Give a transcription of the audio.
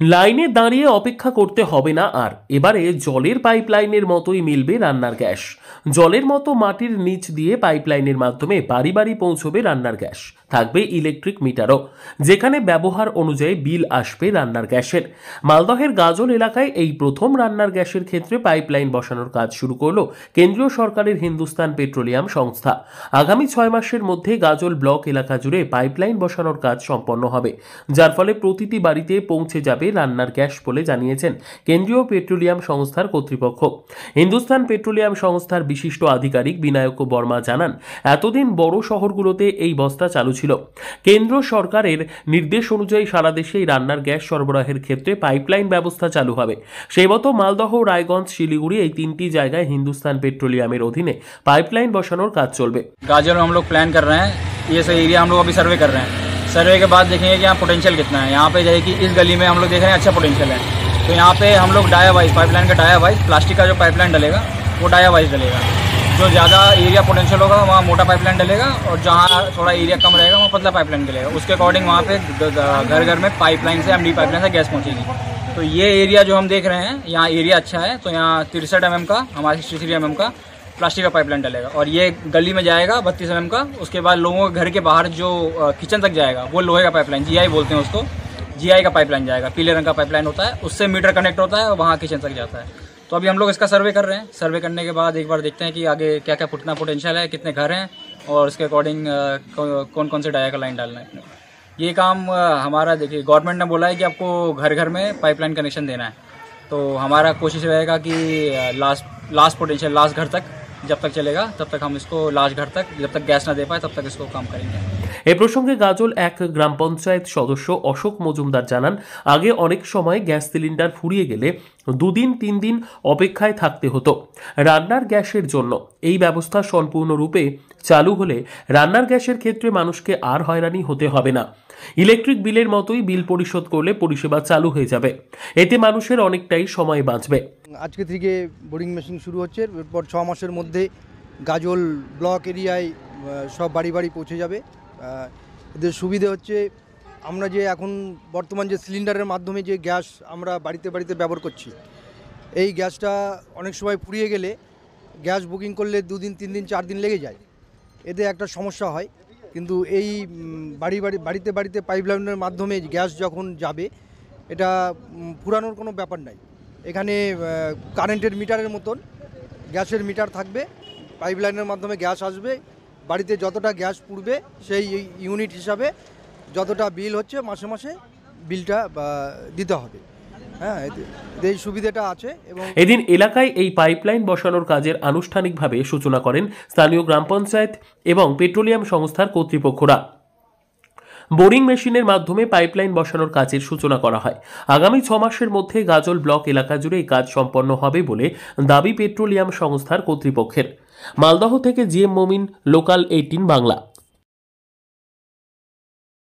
লাইনে দাঁড়িয়ে অপেক্ষা করতে হবে না আর। এবারে জলের পাইপলাইনের মতোই মিলবে রান্নার গ্যাস। জলের মতো মাটির নিচ দিয়ে পাইপলাইনের মাধ্যমে বাড়ি বাড়ি পৌঁছবে রান্নার গ্যাস। থাকবে ইলেকট্রিক মিটারও, যেখানে ব্যবহার অনুযায়ী বিল আসবে রান্নার গ্যাসের। মালদহের গাজল এলাকায় এই প্রথম রান্নার গ্যাসের ক্ষেত্রে পাইপলাইন বসানোর কাজ শুরু করল কেন্দ্রীয় সরকারের হিন্দুস্তান পেট্রোলিয়াম সংস্থা। আগামী 6 মাসের মধ্যে গাজল ব্লক এলাকা জুড়ে পাইপলাইন বসানোর কাজ সম্পন্ন হবে, যার ফলে প্রতিটি বাড়িতে পৌঁছে যাবে রান্নার গ্যাস বলে জানিয়েছেন কেন্দ্রীয় পেট্রোলিয়াম সংস্থার কর্তৃপক্ষ। হিন্দুস্তান পেট্রোলিয়াম সংস্থার বিশিষ্ট আধিকারিক বিনায়ক বর্মা জানান, এতদিন বড় শহরগুলোতে এই বস্তা চালু ছিল। কেন্দ্র সরকারের নির্দেশ অনুযায়ী সারা দেশে রান্নার গ্যাস সরবরাহের ক্ষেত্রে পাইপলাইন ব্যবস্থা চালু হবে। সেই মতো মালদহ, রায়গঞ্জ, শিলিগুড়ি এই 3টি জায়গায় হিন্দুস্তান পেট্রোলিয়ামের অধীনে পাইপলাइन বসানোর কাজ চলবে। गाजल में हम लोग प्लान कर रहे हैं, ये सही एरिया हम लोग अभी सर्वे कर रहे हैं। सर्वे के बाद देखेंगे कि यहाँ पोटेंशियल कितना है। यहाँ पे जैसे कि इस गली में हम लोग देख रहे हैं अच्छा पोटेंशियल है, तो यहाँ पे हम लोग डाया वाइज पाइपलाइन का डाया वाइज प्लास्टिक का जो पाइपलाइन डलेगा वो डाया वाइज डलेगा। जो ज़्यादा एरिया पोटेंशियल होगा वहाँ मोटा पाइपलाइन डलेगा, और जहाँ थोड़ा एरिया कम रहेगा वहाँ पतला पाइपलाइन डलेगा। उसके अकॉर्डिंग वहाँ पे घर घर में पाइपलाइन से एमडी पाइपलाइन से गैस पहुँचेगी। तो ये एरिया जो हम देख रहे हैं यहाँ एरिया अच्छा है, तो यहाँ 63 mm का, हमारे 63 mm का प्लास्टिक का पाइपलाइन डलेगा, और ये गली में जाएगा 32 mm का। उसके बाद लोगों के घर के बाहर जो किचन तक जाएगा वो लोहे का पाइपलाइन, जीआई बोलते हैं उसको, जीआई का पाइपलाइन जाएगा। पीले रंग का पाइपलाइन होता है, उससे मीटर कनेक्ट होता है और वहाँ किचन तक जाता है। तो अभी हम लोग इसका सर्वे कर रहे हैं। सर्वे करने के बाद एक बार देखते हैं कि आगे क्या क्या कितना पोटेंशियल है, कितने घर हैं, और उसके अकॉर्डिंग कौन कौन से डाया का लाइन डालना है। ये काम हमारा, देखिए गवर्नमेंट ने बोला है कि आपको घर घर में पाइपलाइन कनेक्शन देना है, तो हमारा कोशिश रहेगा कि लास्ट पोटेंशियल लास्ट घर तक जब तक चलेगा तब तक हम इसको लास्ट घर तक जब तक गैस ना दे पाए तब तक इसको काम करेंगे। এ প্রসঙ্গে গাজল 1 গ্রাম পঞ্চায়েত সদস্য অশোক মজুমদার জানান, আগে অনেক সময় গ্যাস সিলিন্ডার ফুরিয়ে গেলে 2 দিন 3 দিন অপেক্ষায় থাকতে হতো রান্নার গ্যাসের জন্য। এই ব্যবস্থা সম্পূর্ণরূপে চালু হলে রান্নার গ্যাসের ক্ষেত্রে মানুষকে আর হয়রানি হতে হবে না। ইলেকট্রিক বিলের মতোই বিল পরিশোধ করলে পরিষেবা চালু হয়ে যাবে, এতে মানুষের অনেকটাই সময় বাঁচবে। আজকে থেকে বোরিং মেশিন শুরু হচ্ছে, এরপর 6 মাসের মধ্যে গাজল ব্লক এরিয়ায় সব বাড়ি বাড়ি পৌঁছে যাবে। এদের সুবিধে হচ্ছে, আমরা যে এখন বর্তমান যে সিলিন্ডারের মাধ্যমে যে গ্যাস আমরা বাড়িতে বাড়িতে ব্যবহার করছি, এই গ্যাসটা অনেক সময় ফুরিয়ে গেলে গ্যাস বুকিং করলে 2 দিন 3 দিন 4 দিন লেগে যায়, এতে একটা সমস্যা হয়। কিন্তু এই বাড়িতে বাড়িতে পাইপলাইনের মাধ্যমে গ্যাস যখন যাবে, এটা পুরানোর কোনো ব্যাপার নাই। এখানে কারেন্টের মিটারের মতন গ্যাসের মিটার থাকবে, পাইপলাইনের মাধ্যমে গ্যাস আসবে, বাড়িতে যতটা গ্যাস পুড়বে সেই ইউনিট হিসাবে যতটা বিল হচ্ছে মাসে মাসে বিলটা দিতে হবে। হ্যাঁ, এই সুবিধাটা আছে। এবং এদিন এলাকায় এই পাইপলাইন বসানোর কাজের আনুষ্ঠানিকভাবে সূচনা করেন স্থানীয় গ্রাম পঞ্চায়েত এবং পেট্রোলিয়াম সংস্থার কর্তৃপক্ষরা। বোরিং মেশিনের মাধ্যমে পাইপলাইন বসানোর কাজের সূচনা করা হয়। আগামী 6 মাসের মধ্যে গাজল ব্লক এলাকা জুড়ে এই কাজ সম্পন্ন হবে বলে দাবি পেট্রোলিয়াম সংস্থার কর্তৃপক্ষের। মালদহ থেকে জিএম মমিন, লোকাল 18 বাংলা।